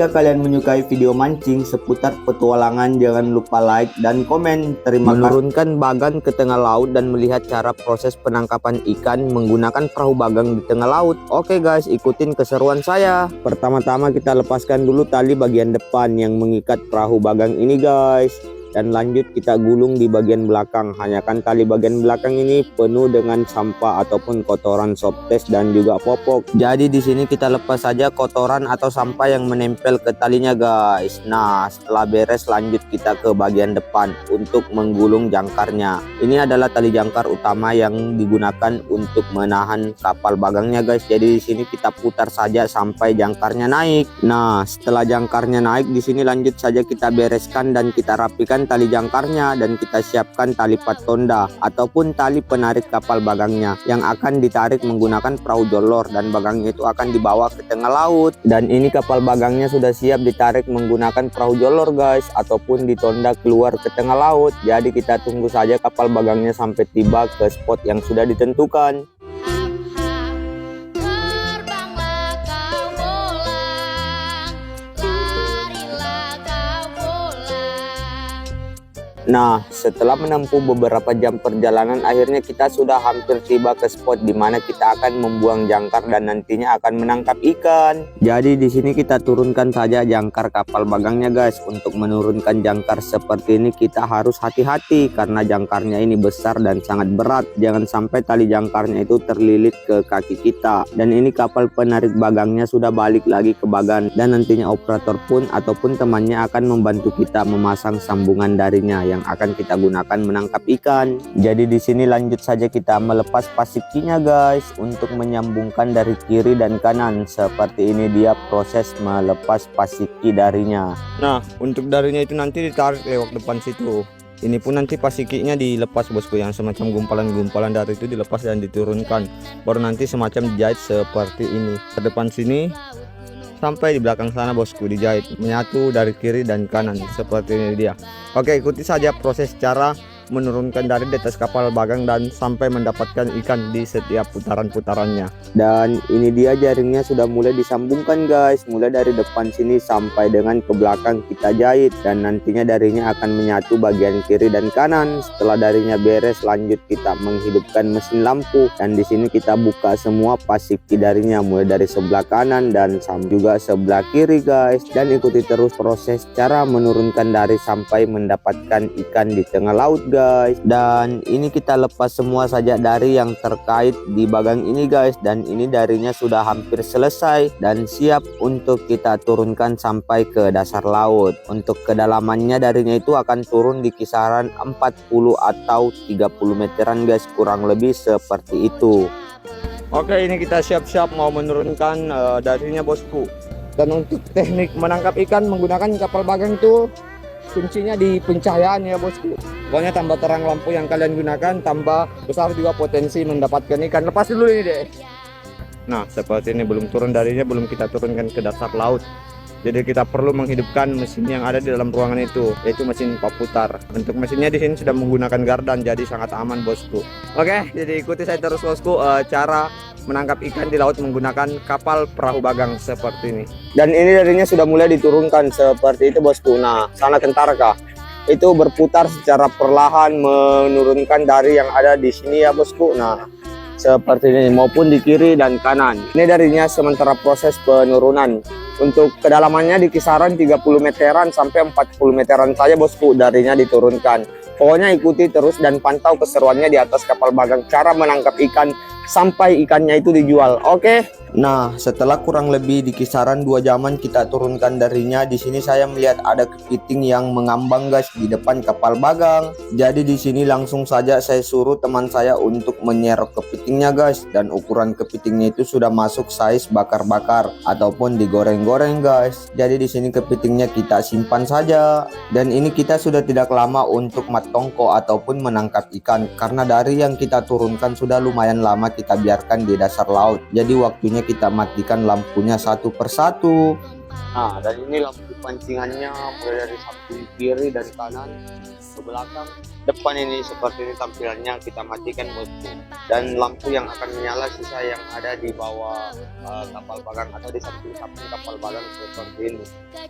Jika kalian menyukai video mancing seputar petualangan, jangan lupa like dan komen. Terima kasih. Menurunkan bagan ke tengah laut dan melihat cara proses penangkapan ikan menggunakan perahu bagang di tengah laut. Oke guys, ikutin keseruan saya. Pertama-tama kita lepaskan dulu tali bagian depan yang mengikat perahu bagang ini guys. Dan lanjut kita gulung di bagian belakang. Hanya kan tali bagian belakang ini penuh dengan sampah ataupun kotoran soptes dan juga popok. Jadi di sini kita lepas saja kotoran atau sampah yang menempel ke talinya guys. Nah, setelah beres lanjut kita ke bagian depan untuk menggulung jangkarnya. Ini adalah tali jangkar utama yang digunakan untuk menahan kapal bagangnya guys. Jadi di sini kita putar saja sampai jangkarnya naik. Nah, setelah jangkarnya naik di sini lanjut saja kita bereskan dan kita rapikan tali jangkarnya dan kita siapkan tali patonda ataupun tali penarik kapal bagangnya yang akan ditarik menggunakan perahu jolor dan bagangnya itu akan dibawa ke tengah laut. Dan ini kapal bagangnya sudah siap ditarik menggunakan perahu jolor guys ataupun ditonda keluar ke tengah laut. Jadi kita tunggu saja kapal bagangnya sampai tiba ke spot yang sudah ditentukan. Nah, setelah menempuh beberapa jam perjalanan, akhirnya kita sudah hampir tiba ke spot di mana kita akan membuang jangkar dan nantinya akan menangkap ikan. Jadi di sini kita turunkan saja jangkar kapal bagangnya guys. Untuk menurunkan jangkar seperti ini kita harus hati-hati karena jangkarnya ini besar dan sangat berat. Jangan sampai tali jangkarnya itu terlilit ke kaki kita. Dan ini kapal penarik bagangnya sudah balik lagi ke bagan dan nantinya operator pun ataupun temannya akan membantu kita memasang sambungan darinya yang akan kita gunakan menangkap ikan. Jadi di sini lanjut saja kita melepas pasikinya guys untuk menyambungkan dari kiri dan kanan. Seperti ini dia proses melepas pasiki darinya. Nah, untuk darinya itu nanti ditarik lewat depan situ. Ini pun nanti pasikinya dilepas bosku, yang semacam gumpalan-gumpalan dari itu dilepas dan diturunkan. Baru nanti semacam dijahit seperti ini. Ke depan sini sampai di belakang sana bosku dijahit menyatu dari kiri dan kanan seperti ini dia. Oke, ikuti saja proses cara menurunkan dari di atas kapal bagang dan sampai mendapatkan ikan di setiap putaran-putarannya. Dan ini dia jaringnya sudah mulai disambungkan guys, mulai dari depan sini sampai dengan ke belakang kita jahit dan nantinya darinya akan menyatu bagian kiri dan kanan. Setelah darinya beres lanjut kita menghidupkan mesin lampu dan di sini kita buka semua pasiki darinya mulai dari sebelah kanan dan juga sebelah kiri guys, dan ikuti terus proses cara menurunkan dari sampai mendapatkan ikan di tengah laut guys. Dan ini kita lepas semua saja dari yang terkait di bagang ini guys, dan ini darinya sudah hampir selesai dan siap untuk kita turunkan sampai ke dasar laut. Untuk kedalamannya darinya itu akan turun di kisaran 40 atau 30 meteran guys, kurang lebih seperti itu. Oke, ini kita siap-siap mau menurunkan darinya bosku. Dan untuk teknik menangkap ikan menggunakan kapal bagang itu kuncinya di pencahayaan ya bosku. Pokoknya tambah terang lampu yang kalian gunakan, tambah besar juga potensi mendapatkan ikan. Lepas dulu ini deh. Nah, seperti ini belum turun darinya, belum kita turunkan ke dasar laut. Jadi kita perlu menghidupkan mesin yang ada di dalam ruangan itu, yaitu mesin putar. Untuk mesinnya di sini sudah menggunakan gardan, jadi sangat aman bosku. Oke, jadi ikuti saya terus bosku cara menangkap ikan di laut menggunakan kapal perahu bagang seperti ini. Dan ini darinya sudah mulai diturunkan seperti itu bosku. Nah, sana tentara kah? Itu berputar secara perlahan menurunkan dari yang ada di sini ya bosku. Nah, seperti ini maupun di kiri dan kanan. Ini darinya sementara proses penurunan. Untuk kedalamannya di kisaran 30 meteran sampai 40 meteran saja bosku darinya diturunkan. Pokoknya ikuti terus dan pantau keseruannya di atas kapal bagang, cara menangkap ikan sampai ikannya itu dijual. Oke. Nah, setelah kurang lebih di kisaran 2 jaman kita turunkan darinya, di sini saya melihat ada kepiting yang mengambang guys di depan kapal bagang. Jadi di sini langsung saja saya suruh teman saya untuk menyerok kepitingnya guys, dan ukuran kepitingnya itu sudah masuk size bakar-bakar ataupun digoreng-goreng guys. Jadi di sini kepitingnya kita simpan saja. Dan ini kita sudah tidak lama untuk matongko ataupun menangkap ikan karena dari yang kita turunkan sudah lumayan lama kita biarkan di dasar laut. Jadi waktunya kita matikan lampunya satu persatu. Nah, dan ini lampu pancingannya mulai dari samping kiri dan kanan ke belakang. depan ini seperti ini tampilannya, kita matikan bosku. Dan lampu yang akan menyala sisa yang ada di bawah kapal bagang atau di samping kapal bagang seperti ini.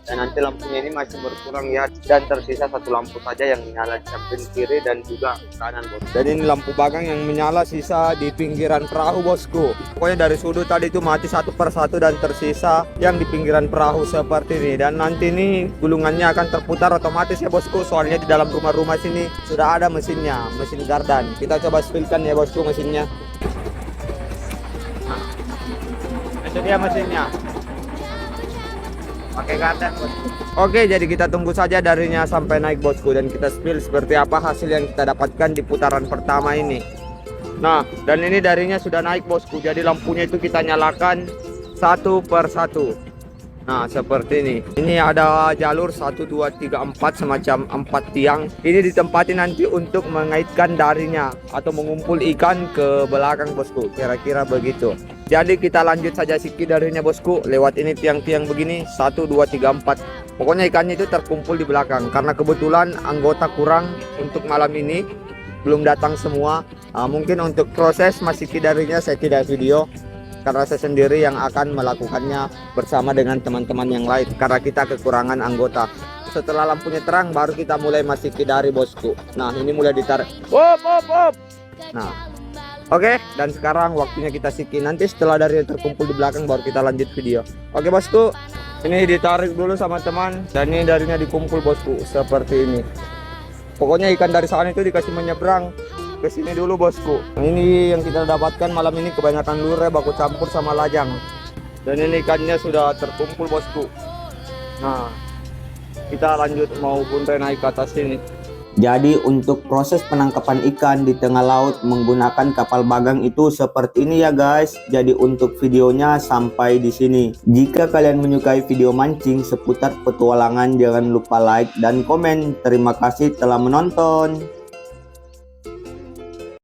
Dan nanti lampunya ini masih berkurang ya, dan tersisa satu lampu saja yang menyala di samping kiri dan juga kanan bosku. Dan ini lampu bagang yang menyala sisa di pinggiran perahu bosku. Pokoknya dari sudut tadi itu mati satu persatu dan tersisa yang di pinggiran perahu seperti ini. Dan nanti ini gulungannya akan terputar otomatis ya bosku, soalnya di dalam rumah-rumah sini sudah ada mesinnya, mesin gardan. Kita coba spillkan ya bosku mesinnya. Nah, itu dia mesinnya, pakai gardan bosku. Oke, jadi kita tunggu saja darinya sampai naik bosku, dan kita spill seperti apa hasil yang kita dapatkan di putaran pertama ini. Nah, dan ini darinya sudah naik bosku, jadi lampunya itu kita nyalakan satu per satu. Nah, seperti ini. Ini ada jalur 1, 2, 3, 4 semacam 4 tiang. Ini ditempati nanti untuk mengaitkan darinya atau mengumpul ikan ke belakang bosku. Kira-kira begitu. Jadi kita lanjut saja siki darinya bosku. Lewat ini tiang-tiang begini 1, 2, 3, 4. Pokoknya ikannya itu terkumpul di belakang. Karena kebetulan anggota kurang untuk malam ini, belum datang semua. Mungkin untuk proses masiki darinya saya tidak video, karena saya sendiri yang akan melakukannya bersama dengan teman-teman yang lain karena kita kekurangan anggota. Setelah lampunya terang baru kita mulai masiki dari bosku. Nah, ini mulai ditarik. Op. Nah, oke, dan sekarang waktunya kita siki. Nanti setelah dari terkumpul di belakang baru kita lanjut video. Oke bosku, ini ditarik dulu sama teman, dan ini darinya dikumpul bosku seperti ini. Pokoknya ikan dari sana itu dikasih menyeberang ke sini dulu bosku. Ini yang kita dapatkan malam ini kebanyakan lure baku campur sama lajang. Dan ini ikannya sudah terkumpul bosku. Nah, kita lanjut mau buntai naik ke atas sini. Jadi untuk proses penangkapan ikan di tengah laut menggunakan kapal bagang itu seperti ini ya guys. Jadi untuk videonya sampai di sini. Jika kalian menyukai video mancing seputar petualangan, jangan lupa like dan komen. Terima kasih telah menonton.